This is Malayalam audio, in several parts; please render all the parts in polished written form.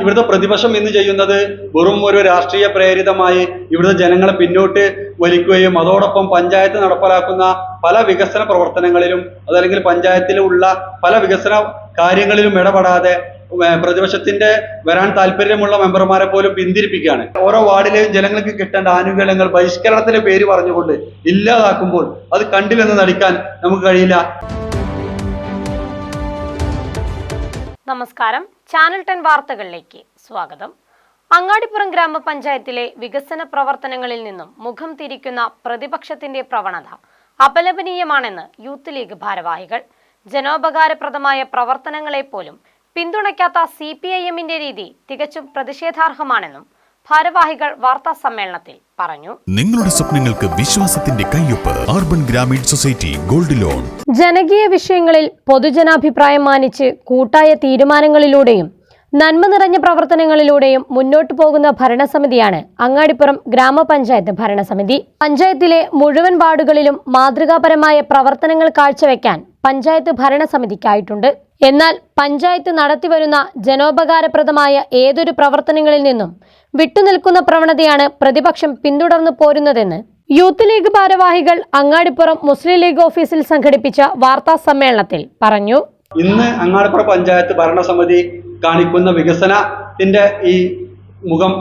ഇവിടുത്തെ പ്രതിപക്ഷം ഇന്ന് ചെയ്യുന്നത് വെറും ഒരു രാഷ്ട്രീയ പ്രേരിതമായി ഇവിടുത്തെ ജനങ്ങളെ പിന്നോട്ട് വലിക്കുകയും അതോടൊപ്പം പഞ്ചായത്ത് നടപ്പിലാക്കുന്ന പല വികസന പ്രവർത്തനങ്ങളിലും അതല്ലെങ്കിൽ പഞ്ചായത്തിലുള്ള പല വികസന കാര്യങ്ങളിലും ഇടപെടാതെ പ്രതിപക്ഷത്തിന്റെ വരാൻ താല്പര്യമുള്ള മെമ്പർമാരെ പോലും പിന്തിരിപ്പിക്കുകയാണ്. ഓരോ വാർഡിലെയും ജനങ്ങൾക്ക് കിട്ടേണ്ട ആനുകൂല്യങ്ങൾ ബഹിഷ്കരണത്തിന്റെ പേര് പറഞ്ഞുകൊണ്ട് ഇല്ലാതാക്കുമ്പോൾ അത് കണ്ടില്ലെന്ന് നടിക്കാൻ നമുക്ക് കഴിയില്ല. നമസ്കാരം, ചാനൽ 10 വാർത്തകളിലേക്ക് സ്വാഗതം. അങ്ങാടിപ്പുറം ഗ്രാമപഞ്ചായത്തിലെ വികസന പ്രവർത്തനങ്ങളിൽ നിന്നും മുഖം തിരിക്കുന്ന പ്രതിപക്ഷത്തിന്റെ പ്രവണത അപലപനീയമാണെന്ന് യൂത്ത് ലീഗ് ഭാരവാഹികൾ. ജനോപകാരപ്രദമായ പ്രവർത്തനങ്ങളെ പോലും പിന്തുണയ്ക്കാത്ത CPIM-ന്റെ രീതി തികച്ചും പ്രതിഷേധാർഹമാണെന്നും ഭാരവാഹികൾ വാർത്താ സമ്മേളനത്തിൽ പറഞ്ഞു. നിങ്ങളുടെ സ്വപ്നങ്ങൾക്ക് വിശ്വാസത്തിന്റെ കയ്യൊപ്പ് urban Grameen society gold loan. ജനകീയ വിഷയങ്ങളിൽ പൊതുജനാഭിപ്രായം മാനിച്ച് കൂട്ടായ തീരുമാനങ്ങളിലൂടെയും നന്മ നിറഞ്ഞ പ്രവർത്തനങ്ങളിലൂടെയും മുന്നോട്ടു പോകുന്ന ഭരണസമിതിയാണ് അങ്ങാടിപ്പുറം ഗ്രാമപഞ്ചായത്ത് ഭരണസമിതി. പഞ്ചായത്തിലെ മുഴുവൻ വാർഡുകളിലും മാതൃകാപരമായ പ്രവർത്തനങ്ങൾ കാഴ്ചവെക്കാൻ പഞ്ചായത്ത് ഭരണസമിതിക്കായിട്ടുണ്ട്. എന്നാൽ പഞ്ചായത്ത് നടത്തിവരുന്ന ജനോപകാരപ്രദമായ ഏതൊരു പ്രവർത്തനങ്ങളിൽ നിന്നും വിട്ടുനിൽക്കുന്ന പ്രവണതയാണ് പ്രതിപക്ഷം പിന്തുടർന്നു പോരുന്നതെന്ന് യൂത്ത് ലീഗ് ഭാരവാഹികൾ അങ്ങാടിപ്പുറം മുസ്ലിം ലീഗ് ഓഫീസിൽ സംഘടിപ്പിച്ച വാർത്താ സമ്മേളനത്തിൽ പറഞ്ഞു. ഇന്ന് അങ്ങാടിപ്പുറം പഞ്ചായത്ത് ഭരണസമിതി കാണിക്കുന്ന വികസനത്തിന്റെ ഈ മുഖം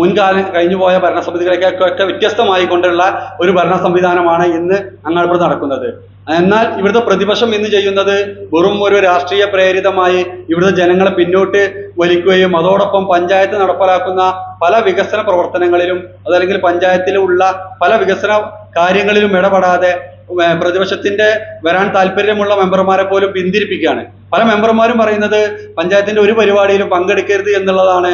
മുൻകാലം കഴിഞ്ഞുപോയ ഭരണസമിതികളെയൊക്കെ വ്യത്യസ്തമായി കൊണ്ടുള്ള ഒരു ഭരണ സംവിധാനമാണ് ഇന്ന് അങ്ങാടിപ്പുറത്ത് നടക്കുന്നത്. എന്നാൽ ഇവിടുത്തെ പ്രതിപക്ഷം ഇന്ന് ചെയ്യുന്നത് വെറും ഒരു രാഷ്ട്രീയ പ്രേരിതമായി ഇവിടുത്തെ ജനങ്ങളെ പിന്നോട്ട് വലിക്കുകയും അതോടൊപ്പം പഞ്ചായത്ത് നടപ്പിലാക്കുന്ന പല വികസന പ്രവർത്തനങ്ങളിലും അതല്ലെങ്കിൽ പഞ്ചായത്തിലുള്ള പല വികസന കാര്യങ്ങളിലും ഇടപെടാതെ പ്രതിപക്ഷത്തിന്റെ വരാൻ താല്പര്യമുള്ള മെമ്പർമാരെ പോലും പിന്തിരിപ്പിക്കുകയാണ്. പല മെമ്പർമാരും പറയുന്നത് പഞ്ചായത്തിന്റെ ഒരു പരിപാടിയിലും പങ്കെടുക്കരുത് എന്നുള്ളതാണ്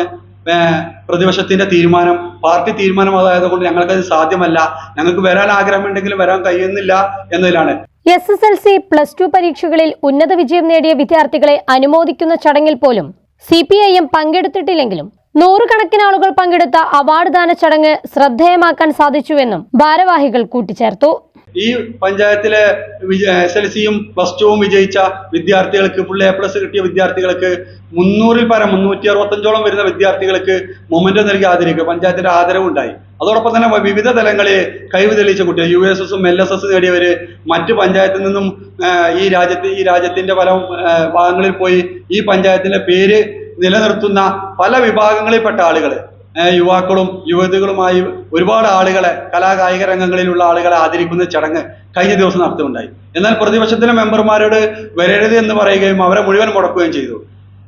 പ്രതിപക്ഷത്തിന്റെ തീരുമാനം. പാർട്ടി തീരുമാനം അതായതുകൊണ്ട് ഞങ്ങൾക്കത് സാധ്യമല്ല, ഞങ്ങൾക്ക് വരാൻ ആഗ്രഹമുണ്ടെങ്കിലും വരാൻ കഴിയുന്നില്ല എന്നതിലാണ്. SSLC +2 പരീക്ഷകളിൽ ഉന്നത വിജയം നേടിയ വിദ്യാർത്ഥികളെ അനുമോദിക്കുന്ന ചടങ്ങിൽ പോലും CPIM പങ്കെടുത്തിട്ടില്ലെങ്കിലും നൂറുകണക്കിന് ആളുകൾ പങ്കെടുത്ത അവാർഡ് ദാന ചടങ്ങ് ശ്രദ്ധേയമാക്കാൻ സാധിച്ചുവെന്നും ഭാരവാഹികൾ കൂട്ടിച്ചേർത്തു. ഈ പഞ്ചായത്തിലെ SSLC-യും +2-വും വിജയിച്ച വിദ്യാർത്ഥികൾക്ക് ഫുൾ A+ കിട്ടിയ വിദ്യാർത്ഥികൾക്ക് 300-ൽ പരം 365ഓളം വരുന്ന വിദ്യാർത്ഥികൾക്ക് മൊമെന്റ് നൽകി ആദരിക്കുക പഞ്ചായത്തിന്റെ ആദരവുണ്ടായി. അതോടൊപ്പം തന്നെ വിവിധ തലങ്ങളിൽ കഴിവ് തെളിയിച്ച കുട്ടികൾ USS-ഉം LSS നേടിയവര് മറ്റു പഞ്ചായത്തിൽ നിന്നും ഈ രാജ്യത്തിന്റെ പല ഭാഗങ്ങളിൽ പോയി ഈ പഞ്ചായത്തിന്റെ പേര് നിലനിർത്തുന്ന പല വിഭാഗങ്ങളിൽപ്പെട്ട ആളുകൾ യുവാക്കളും യുവതികളുമായി ഒരുപാട് ആളുകളെ കലാകായിക രംഗങ്ങളിലുള്ള ആളുകളെ ആദരിക്കുന്ന ചടങ്ങ് കഴിഞ്ഞ ദിവസം നടത്തുകയുണ്ടായി. എന്നാൽ പ്രതിപക്ഷത്തിലെ മെമ്പർമാരോട് വരരുത് എന്ന് പറയുകയും അവരെ മുഴുവൻ മുടക്കുകയും ചെയ്തു.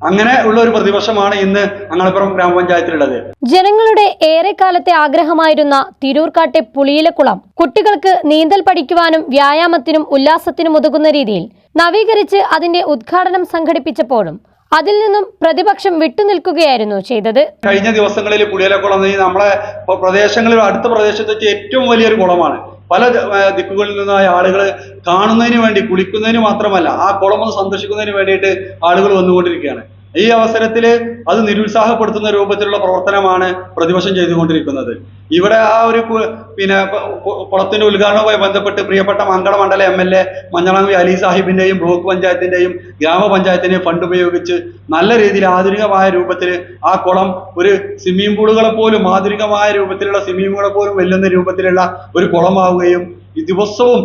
അങ്ങനെ ഉള്ള ഒരു പ്രതിപക്ഷമാണ് ഇന്ന് അങ്ങാടിപ്പുറം ഗ്രാമപഞ്ചായത്തിലുള്ളത്. ജനങ്ങളുടെ ഏറെക്കാലത്തെ ആഗ്രഹമായിരുന്ന തിരൂർക്കാട്ടെ പുളിയിലക്കുളം കുട്ടികൾക്ക് നീന്തൽ പഠിക്കുവാനും വ്യായാമത്തിനും ഉല്ലാസത്തിനും ഉതകുന്ന രീതിയിൽ നവീകരിച്ച് അതിന്റെ ഉദ്ഘാടനം സംഘടിപ്പിച്ചപ്പോഴും അതിൽ നിന്നും പ്രതിപക്ഷം വിട്ടുനിൽക്കുകയായിരുന്നു ചെയ്തത്. കഴിഞ്ഞ ദിവസങ്ങളിൽ പുളിയിലക്കുളം നമ്മളെ പ്രദേശങ്ങളിൽ അടുത്ത പ്രദേശത്ത് വെച്ച് ഏറ്റവും വലിയൊരു കുളമാണ്. പല ദിക്കുകളിൽ നിന്നായ ആളുകൾ കാണുന്നതിന് വേണ്ടി കുളിക്കുന്നതിന് മാത്രമല്ല ആ കുളം ഒന്ന് സന്ദർശിക്കുന്നതിന് വേണ്ടിയിട്ട് ആളുകൾ വന്നുകൊണ്ടിരിക്കുകയാണ്. ഈ അവസരത്തിൽ അത് നിരുത്സാഹപ്പെടുത്തുന്ന രൂപത്തിലുള്ള പ്രവർത്തനമാണ് പ്രതിപക്ഷം ചെയ്തുകൊണ്ടിരിക്കുന്നത്. ഇവിടെ ആ ഒരു കുളത്തിന്റെ ഉദ്ഘാടനവുമായി ബന്ധപ്പെട്ട് പ്രിയപ്പെട്ട മങ്കട മണ്ഡല MLA മഞ്ഞളാംകുഴി അലി സാഹിബിന്റെയും ബ്ലോക്ക് പഞ്ചായത്തിന്റെയും ഗ്രാമപഞ്ചായത്തിന്റെയും ഫണ്ട് ഉപയോഗിച്ച് നല്ല രീതിയിൽ ആധുനികമായ രൂപത്തിൽ ആ കുളം ഒരു സ്വിമ്മിംഗ് പൂളുകളെ പോലും ആധുനികമായ രൂപത്തിലുള്ള സ്വിമ്മിംഗ് പൂളുകളെ പോലും വെല്ലുന്ന രൂപത്തിലുള്ള ഒരു കുളമാവുകയും ദിവസവും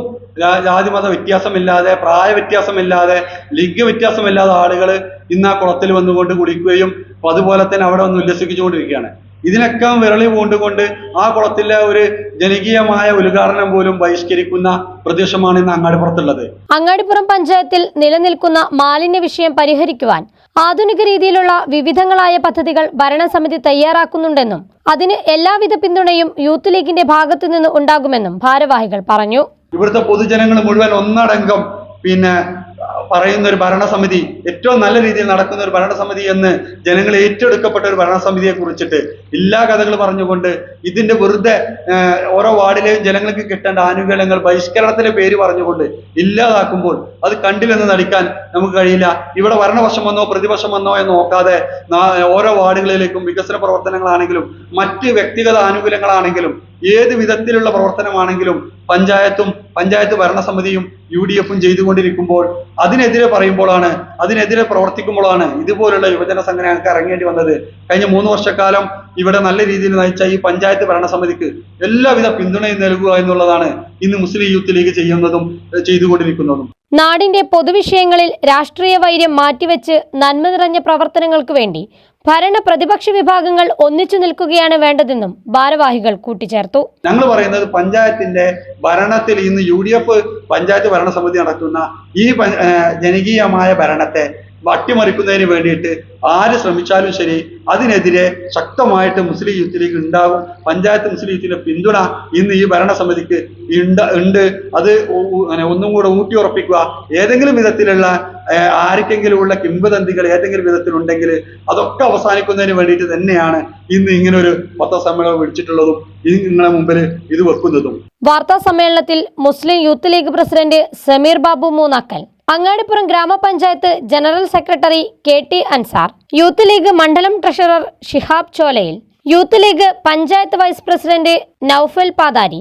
ജാതിമത വ്യത്യാസമില്ലാതെ പ്രായ വ്യത്യാസമില്ലാതെ ലിംഗ വ്യത്യാസമില്ലാതെ ആളുകൾ ഇന്ന് ആ കുളത്തിൽ വന്നുകൊണ്ട് കുളിക്കുകയും അതുപോലെ തന്നെ അവിടെ വന്ന് ഉല്ലസിച്ചുകൊണ്ടിരിക്കുകയാണ്. ഇതിനൊക്കെ വിരളി പൂണ്ടുകൊണ്ട് ആ കുളത്തിലെ ഒരു ജനകീയമായ ഉദ്ഘാടനം പോലും ബഹിഷ്കരിക്കുന്ന പ്രദേശമാണ് ഇന്ന് അങ്ങാടിപ്പുറത്തുള്ളത്. അങ്ങാടിപ്പുറം പഞ്ചായത്തിൽ നിലനിൽക്കുന്ന മാലിന്യ വിഷയം പരിഹരിക്കുവാൻ ആധുനിക രീതിയിലുള്ള വിവിധങ്ങളായ പദ്ധതികൾ ഭരണസമിതി തയ്യാറാക്കുന്നുണ്ടെന്നും അതിന് എല്ലാവിധ പിന്തുണയും യൂത്ത് ലീഗിന്റെ ഭാഗത്തു നിന്ന് ഉണ്ടാകുമെന്നും ഭാരവാഹികൾ പറഞ്ഞു. ഇവിടുത്തെ പൊതുജനങ്ങൾ മുഴുവൻ ഒന്നടങ്കം പറയുന്ന ഒരു ഭരണസമിതി ഏറ്റവും നല്ല രീതിയിൽ നടക്കുന്ന ഒരു ഭരണസമിതി എന്ന് ജനങ്ങൾ ഏറ്റെടുക്കപ്പെട്ട ഒരു ഭരണസമിതിയെ കുറിച്ചിട്ട് എല്ലാ കഥകൾ പറഞ്ഞുകൊണ്ട് ഇതിന്റെ വെറുതെ ഓരോ വാർഡിലെയും ജനങ്ങൾക്ക് കിട്ടേണ്ട ആനുകൂല്യങ്ങൾ ബഹിഷ്കരണത്തിന്റെ പേര് പറഞ്ഞുകൊണ്ട് ഇല്ലാതാക്കുമ്പോൾ അത് കണ്ടില്ലെന്ന് നടിക്കാൻ നമുക്ക് കഴിയില്ല. ഇവിടെ ഭരണപക്ഷം വന്നോ പ്രതിപക്ഷം വന്നോ എന്ന് നോക്കാതെ ഓരോ വാർഡുകളിലേക്കും വികസന പ്രവർത്തനങ്ങളാണെങ്കിലും മറ്റ് വ്യക്തിഗത ആനുകൂല്യങ്ങളാണെങ്കിലും ഏത് വിധത്തിലുള്ള പ്രവർത്തനമാണെങ്കിലും പഞ്ചായത്ത് ഭരണസമിതിയും UDF ചെയ്തുകൊണ്ടിരിക്കുമ്പോൾ അതിനെതിരെ പറയുമ്പോഴാണ്, അതിനെതിരെ പ്രവർത്തിക്കുമ്പോഴാണ് ഇതുപോലുള്ള യുവജന സംഘടനകൾക്ക് ഇറങ്ങേണ്ടി വന്നത്. കഴിഞ്ഞ 3 വർഷക്കാലം ഇവിടെ നല്ല രീതിയിൽ നയിച്ച ഈ പഞ്ചായത്ത് ഭരണസമിതിക്ക് എല്ലാവിധ പിന്തുണയും നൽകുക എന്നുള്ളതാണ് ഇന്ന് മുസ്ലിം യൂത്ത് ലീഗ് ചെയ്യുന്നതും ചെയ്തുകൊണ്ടിരിക്കുന്നതും. നാടിന്റെ പൊതുവിഷയങ്ങളിൽ രാഷ്ട്രീയ വൈര്യം മാറ്റിവെച്ച് നന്മ നിറഞ്ഞ പ്രവർത്തനങ്ങൾക്ക് വേണ്ടി ഭരണ പ്രതിപക്ഷ വിഭാഗങ്ങൾ ഒന്നിച്ചു നിൽക്കുകയാണ് വേണ്ടതെന്നും ഭാരവാഹികൾ കൂട്ടിച്ചേർത്തു. ഞങ്ങൾ പറയുന്നത് പഞ്ചായത്തിന്റെ ഭരണത്തിൽ ഇന്ന് UDF പഞ്ചായത്ത് ഭരണസമിതി നടത്തുന്ന ഈ ജനകീയമായ ഭരണത്തെ അട്ടിമറിക്കുന്നതിന് വേണ്ടിയിട്ട് ആര് ശ്രമിച്ചാലും ശരി, അതിനെതിരെ ശക്തമായിട്ട് മുസ്ലിം യൂത്ത് ലീഗ് ഉണ്ടാകും. പഞ്ചായത്ത് മുസ്ലിം യൂത്തിന്റെ പിന്തുണ ഇന്ന് ഈ ഭരണസമിതിക്ക് ഉണ്ട്. അത് ഒന്നും കൂടെ ഊട്ടിയുറപ്പിക്കുക. ഏതെങ്കിലും വിധത്തിലുള്ള ആർക്കെങ്കിലുമുള്ള കിംവദന്തികൾ ഏതെങ്കിലും വിധത്തിലുണ്ടെങ്കിൽ അതൊക്കെ അവസാനിക്കുന്നതിന് വേണ്ടിയിട്ട് തന്നെയാണ് ഇന്ന് ഇങ്ങനൊരു പത്രസമ്മേളനം വിളിച്ചിട്ടുള്ളതും നിങ്ങളെ മുമ്പിൽ ഇത് വെക്കുന്നതും. വാർത്താ സമ്മേളനത്തിൽ Muslim youth league president Sameer Babu Moonnakkal, Angadippuram ഗ്രാമപഞ്ചായത്ത് general secretary KT Ansar, youth league മണ്ഡലം treasurer Shihab Cholayil, youth league panchayat vice president Noufal Pathari,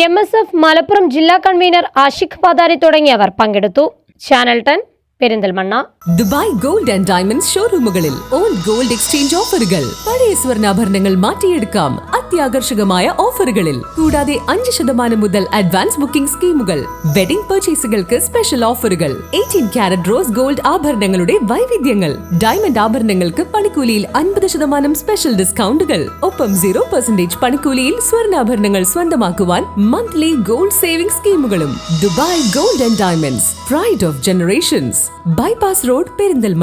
MSF Malappuram ജില്ലാ കൺവീനർ ആഷിഖ് പാതാരി തുടങ്ങിയവർ പങ്കെടുത്തു. Channel 10 Perinthalmanna. Dubai gold and diamonds ഷോറൂമുകളിൽ ഓൾഡ് ഗോൾഡ് എക്സ്ചേഞ്ച് ഓഫറുകൾ. പഴയ സ്വർണ്ണാഭരണങ്ങൾ മാറ്റിയെടുക്കാം അത്യാകർഷകമായ ഓഫറുകളിൽ. കൂടാതെ 5% മുതൽ അഡ്വാൻസ് ബുക്കിംഗ് സ്കീമുകൾ. വെഡിംഗ് പർച്ചേസുകൾക്ക് സ്പെഷ്യൽ ഓഫറുകൾ. 18 കാരറ്റ് റോസ് ഗോൾഡ് ആഭരണങ്ങളുടെ വൈവിധ്യങ്ങൾ. ഡയമണ്ട് ആഭരണങ്ങൾക്ക് പണിക്കൂലിയിൽ 50% സ്പെഷ്യൽ ഡിസ്കൗണ്ടുകൾ. ഒപ്പം 0% പണിക്കൂലിയിൽ സ്വർണ്ണാഭരണങ്ങൾ സ്വന്തമാക്കുവാൻ മന്ത്ലി ഗോൾഡ് സേവിംഗ് സ്കീമുകളും. Dubai gold and diamonds, pride of generations. Bypass road, Perinthalmanna.